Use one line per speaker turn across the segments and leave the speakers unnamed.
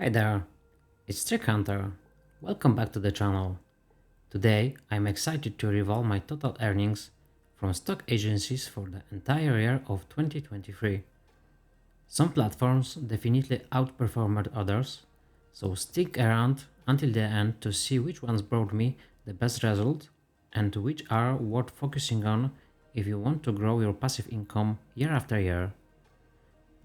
Hi there, it's Trick Hunter. Welcome back to the channel. Today I'm excited to reveal my total earnings from stock agencies for the entire year of 2023. Some platforms definitely outperformed others, so stick around until the end to see which ones brought me the best result and which are worth focusing on if you want to grow your passive income year after year.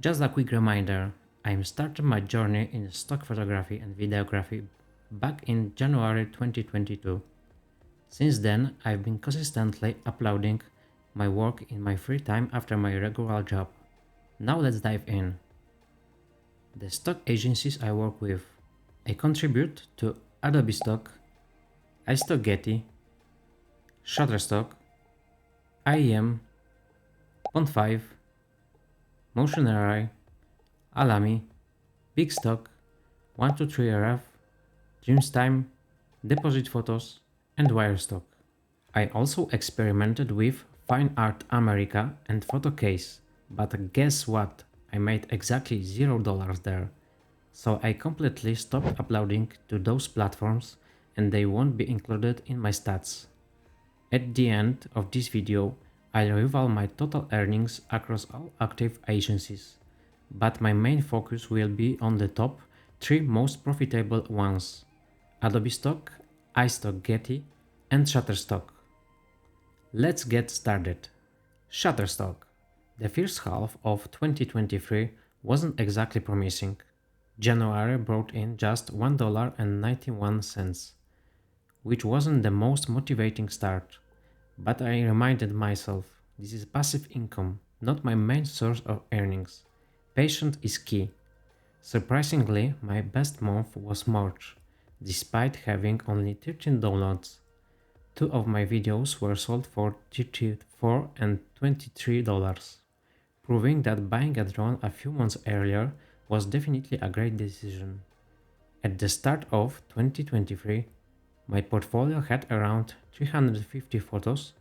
Just a quick reminder, I'm starting my journey in stock photography and videography back in January 2022. Since then, I've been consistently uploading my work in my free time after my regular job. Now let's dive in. The stock agencies I work with. I contribute to Adobe Stock, iStock Getty, Shutterstock, IEM, Pond5, Motion Array, Alamy, Big Stock, 123RF, Dreamstime, Deposit Photos, and Wirestock. I also experimented with Fine Art America and Photocase, but guess what? I made exactly $0 there. So I completely stopped uploading to those platforms and they won't be included in my stats. At the end of this video, I'll reveal my total earnings across all active agencies, but my main focus will be on the top 3 most profitable ones: Adobe Stock, iStock Getty, and Shutterstock. Let's get started. Shutterstock. The first half of 2023 wasn't exactly promising. January brought in just $1.91, which wasn't the most motivating start. But I reminded myself, this is passive income, not my main source of earnings. Patience is key. Surprisingly, my best month was March, despite having only 13 downloads. Two of my videos were sold for $34 and $23, proving that buying a drone a few months earlier was definitely a great decision. At the start of 2023, my portfolio had around 350 photos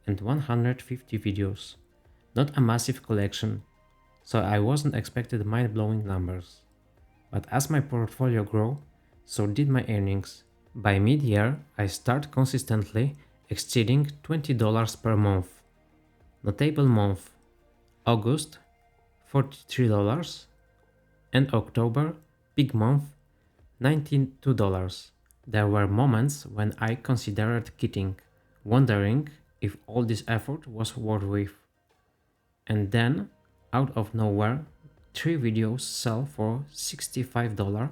and 150 videos, not a massive collection, so I wasn't expecting mind-blowing numbers. But as my portfolio grew, so did my earnings. By mid-year, I started consistently exceeding $20 per month. Notable month: August, $43, and October, big month, $92. There were moments when I considered quitting, wondering if all this effort was worth it. And then, out of nowhere, 3 videos sell for $65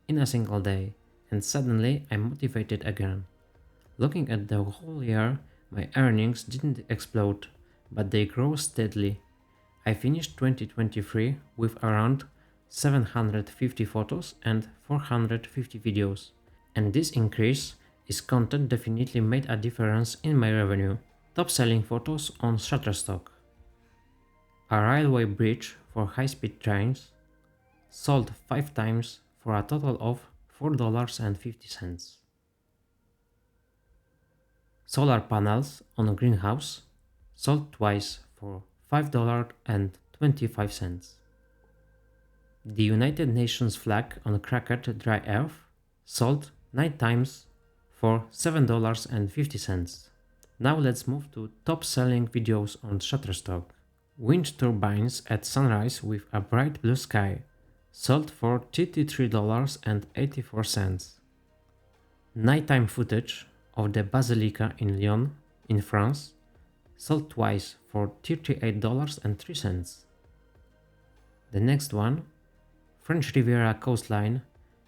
in a single day, and suddenly I'm motivated again. Looking at the whole year, my earnings didn't explode, but they grow steadily. I finished 2023 with around 750 photos and 450 videos, and this increase in content definitely made a difference in my revenue. Top selling photos on Shutterstock: a railway bridge for high-speed trains, sold 5 times for a total of $4.50. Solar panels on a greenhouse, sold twice for $5.25. The United Nations flag on cracked dry earth, sold 9 times for $7.50. Now let's move to top selling videos on Shutterstock. Wind turbines at sunrise with a bright blue sky, sold for $33.84. Nighttime footage of the Basilica in Lyon, in France, sold twice for $38.03. The next one, French Riviera coastline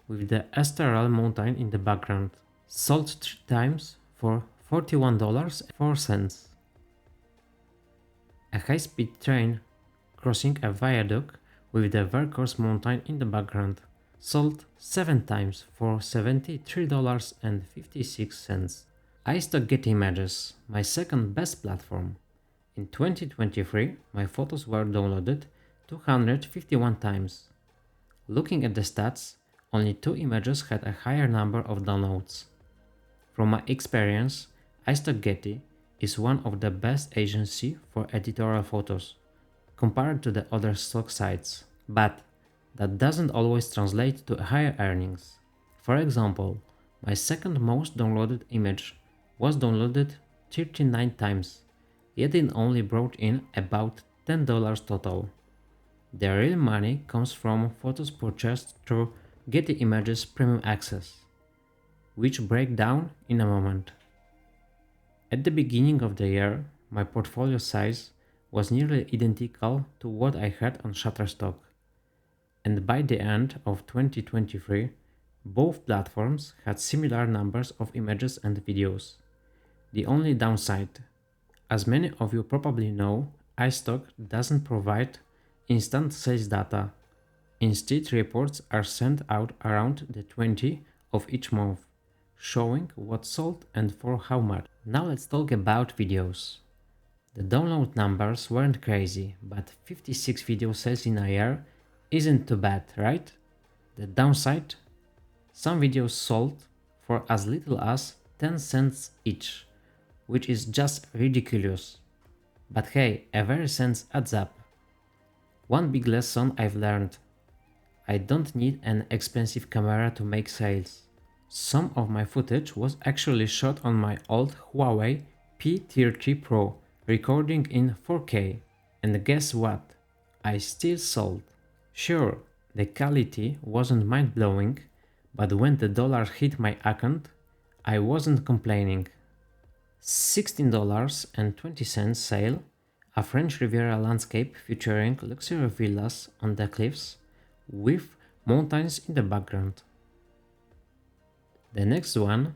with the Estoril mountain in the background, sold 3 times for $41.04. A high-speed train crossing a viaduct with the Vercors mountain in the background, sold 7 times for $73.56. iStock Getty Images, my second best platform. In 2023, my photos were downloaded 251 times. Looking at the stats, only 2 images had a higher number of downloads. From my experience, iStock Getty is one of the best agency for editorial photos, compared to the other stock sites. But that doesn't always translate to higher earnings. For example, my second most downloaded image was downloaded 39 times, yet it only brought in about $10 total. The real money comes from photos purchased through Getty Images Premium Access, which break down in a moment. At the beginning of the year, my portfolio size was nearly identical to what I had on Shutterstock, and by the end of 2023, both platforms had similar numbers of images and videos. The only downside, as many of you probably know, iStock doesn't provide instant sales data. Instead, reports are sent out around the 20th of each month, showing what sold and for how much. Now let's talk about videos. The download numbers weren't crazy, but 56 video sales in a year isn't too bad, right? The downside? Some videos sold for as little as 10 cents each, which is just ridiculous. But hey, every cent adds up. One big lesson I've learned: I don't need an expensive camera to make sales. Some of my footage was actually shot on my old Huawei P30 Pro, recording in 4K. And guess what? I still sold. Sure, the quality wasn't mind-blowing, but when the dollar hit my account, I wasn't complaining. $16.20 sale, a French Riviera landscape featuring luxury villas on the cliffs with mountains in the background. The next one,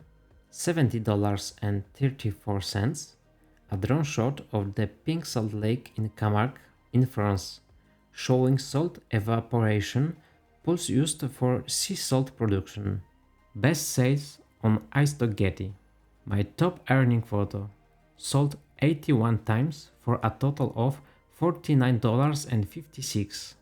$70.34, a drone shot of the Pink Salt Lake in Camargue in France, showing salt evaporation pools used for sea salt production. Best sales on iStock Getty. My top earning photo, sold 81 times for a total of $49.56.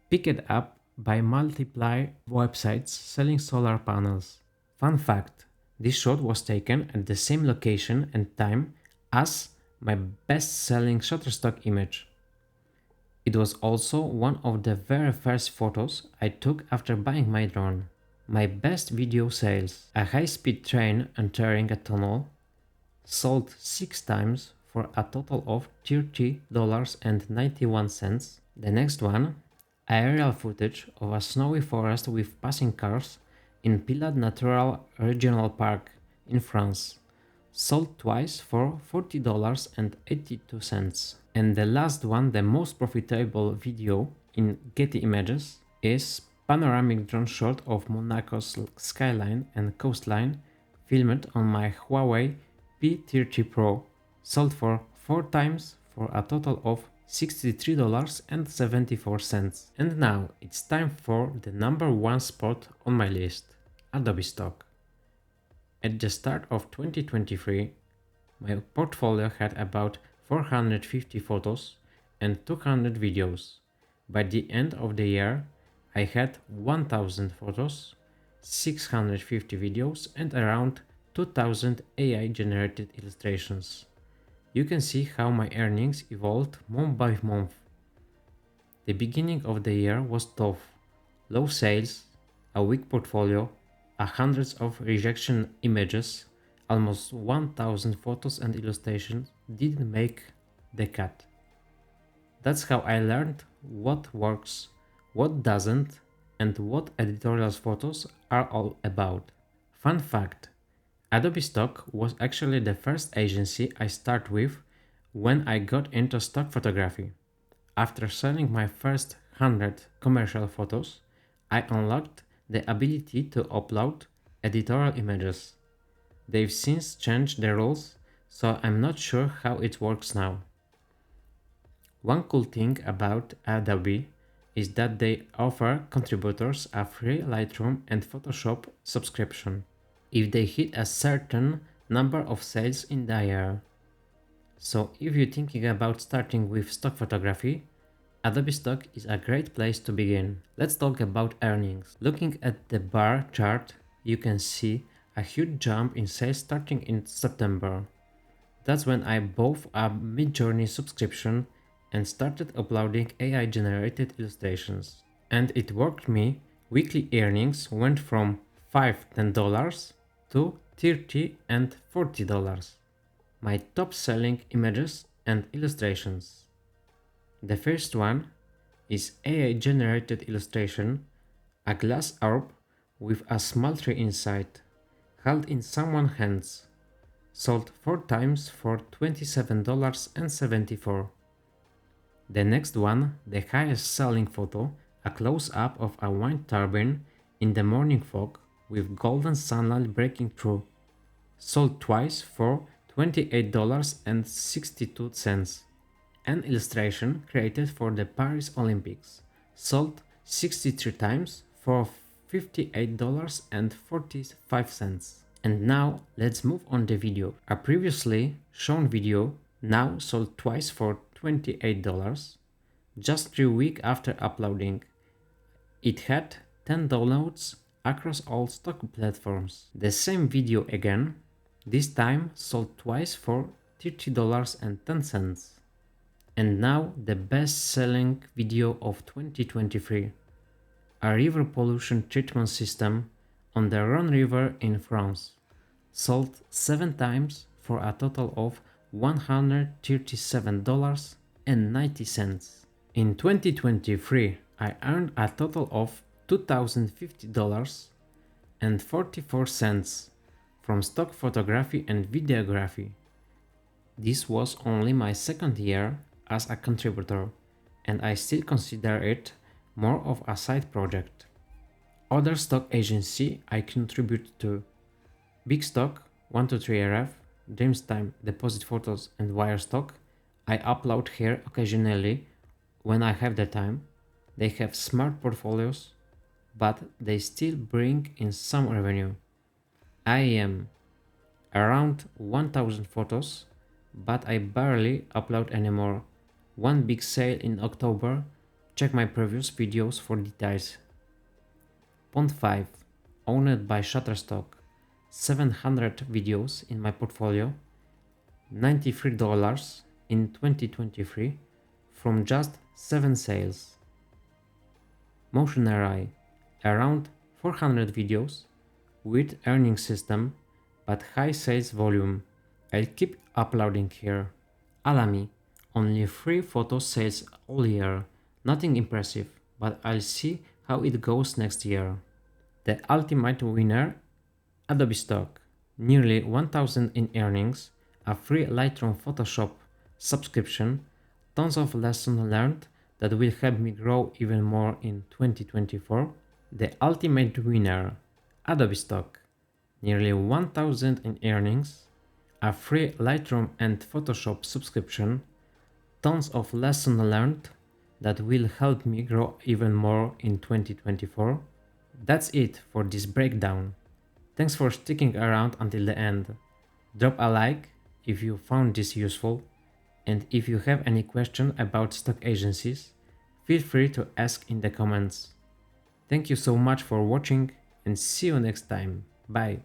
Picked up by multiple websites selling solar panels. Fun fact, this shot was taken at the same location and time as my best-selling Shutterstock image. It was also one of the very first photos I took after buying my drone. My best video sales, a high-speed train entering a tunnel, sold 6 times for a total of $30.91. The next one, aerial footage of a snowy forest with passing cars in Pilat Natural Regional Park in France, sold twice for $40.82. And the last one, the most profitable video in Getty Images, is panoramic drone shot of Monaco's skyline and coastline filmed on my Huawei P30 Pro, sold for 4 times for a total of $63.74. And now it's time for the number one spot on my list, Adobe Stock. At the start of 2023, my portfolio had about 450 photos and 200 videos. By the end of the year, I had 1000 photos, 650 videos and around 2000 AI-generated illustrations. You can see how my earnings evolved month by month. The beginning of the year was tough. Low sales, a weak portfolio, hundreds of rejection images, almost 1000 photos and illustrations didn't make the cut. That's how I learned what works, what doesn't, and what editorial photos are all about. Fun fact, Adobe Stock was actually the first agency I started with when I got into stock photography. After selling my first 100 commercial photos, I unlocked the ability to upload editorial images. They've since changed the rules, so I'm not sure how it works now. One cool thing about Adobe is that they offer contributors a free Lightroom and Photoshop subscription if they hit a certain number of sales in the year. So if you're thinking about starting with stock photography, Adobe Stock is a great place to begin. Let's talk about earnings. Looking at the bar chart, you can see a huge jump in sales starting in September. That's when I bought a Midjourney subscription and started uploading AI-generated illustrations. and it worked me. Weekly earnings went from $5-10 to $30 and $40. My top selling images and illustrations. The first one is AI generated illustration, a glass orb with a small tree inside, held in someone's hands, sold 4 times for $27.74. The next one, the highest selling photo, a close-up of a wind turbine in the morning fog with golden sunlight breaking through, sold twice for $28.62. An illustration created for the Paris Olympics, sold 63 times for $58.45. And now let's move on the video. A previously shown video now sold twice for $28, just 3 weeks after uploading. It had 10 downloads across all stock platforms. The same video again, this time sold twice for $30.10. And now the best-selling video of 2023. A river pollution treatment system on the Rhone River in France. Sold 7 times for a total of $137.90. In 2023, I earned a total of $2,050.44 from stock photography and videography. This was only my second year as a contributor, and I still consider it more of a side project. Other stock agency I contribute to: Big Stock, 123RF, Dreamstime, Deposit Photos, and Wirestock. I upload here occasionally when I have the time. They have smart portfolios, but they still bring in some revenue. I am around 1000 photos, but I barely upload anymore. One big sale in October. Check my previous videos for details. Pond 5, owned by Shutterstock. 700 videos in my portfolio. $93 in 2023 from just 7 sales. Motion Array, around 400 videos with earning system but high sales volume. I'll keep uploading here. Alamy, only 3 photo sales all year, nothing impressive, but I'll see how it goes next year. The ultimate winner, Adobe Stock, nearly 1000 in earnings, a free Lightroom Photoshop subscription, tons of lessons learned that will help me grow even more in 2024. The ultimate winner, Adobe Stock, nearly 1000 in earnings, a free Lightroom and Photoshop subscription, tons of lessons learned that will help me grow even more in 2024. That's it for this breakdown. Thanks for sticking around until the end. Drop a like if you found this useful, and if you have any question about stock agencies, feel free to ask in the comments. Thank you so much for watching and see you next time. Bye.